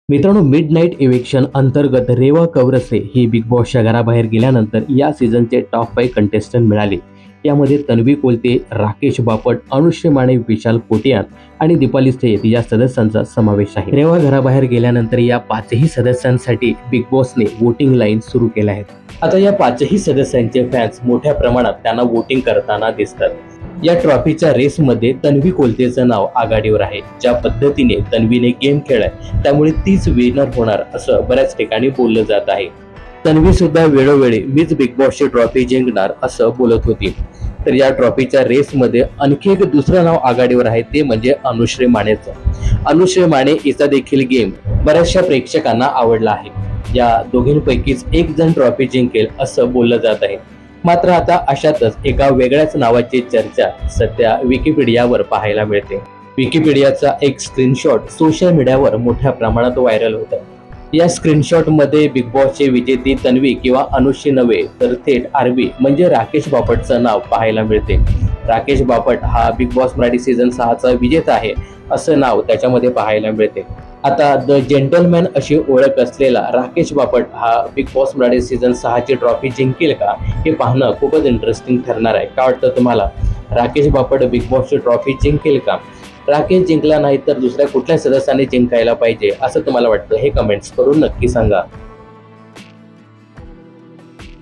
मित्रांनो, mid night eviction अंतर्गत रेवा कवरसे ही big बॉसच्या घराबाहेर गेल्यानंतर या सीझनचे टॉप 5 कंटेस्टंट मिळाले. यामध्ये तन्वी कोलते, राकेश बापट, अनुश्री माने, विशाल कोटियान आणि दीपाली सय्यद या सदस्यांचा समावेश आहे. रेवा घराबाहेर गेल्यानंतर या पाचही सदस्यांसाठी बिग बॉसने वोटिंग लाईन सुरू केल्या आहेत. आता या पाचही सदस्यांचे फॅन्स मोठ्या प्रमाणात त्यांना वोटिंग करताना दिसतात. या ट्रॉफीच्या रेसमध्ये तन्वी कोलतेचं नाव आघाडीवर आहे. ज्या पद्धतीने तन्वीने गेम खेळलाय त्यामुळे तीच विनर होणार असं बऱ्याच ठिकाणी बोललं जात आहे. तन्वी सुद्धा वेळोवेळी मीच बिग बॉसची ट्रॉफी जिंकणार असं बोलत होती. तर या ट्रॉफीच्या रेसमध्ये आणखी एक दुसरं नाव आघाडीवर आहे, ते म्हणजे अनुश्री मानेचं. अनुश्री माने हिचा देखील गेम बऱ्याचशा प्रेक्षकांना आवडला आहे. या दोघींपैकीच एक जण ट्रॉफी जिंकेल असं बोललं जात आहे. मात्र आता अशातच एका वेगळ्याच नावाची चर्चा सध्या विकिपीडियावर पाहायला मिळते. विकिपीडियाचा एक स्क्रीनशॉट सोशल मीडियावर मोठ्या प्रमाणात व्हायरल होत आहे. या स्क्रीनशॉट मध्ये बिग बॉसचे विजेती तन्वी किंवा अनुश्री नव्हे तर थेट आरबी म्हणजे राकेश बापटचं नाव पाहायला मिळते. राकेश बापट हा बिग बॉस मराठी सीझन 6चा विजेता आहे असं नाव त्याच्यामध्ये पाहायला मिळते. आता द जेंटलमॅन अशी ओळख असलेला राकेश बापट हा बिग बॉस मराठी सीझन 6ची ट्रॉफी जिंकेल का, हे पाहणं खूपच इंटरेस्टिंग ठरणार आहे. काय वाटतं तुम्हाला? राकेश बापट बिग बॉसची ट्रॉफी जिंकेल का? राकेश जिंकला नाही तर दुसऱ्या कुठल्या सदस्याने जिंकायला पाहिजे असं तुम्हाला वाटतं? हे कमेंट्स करून नक्की सांगा.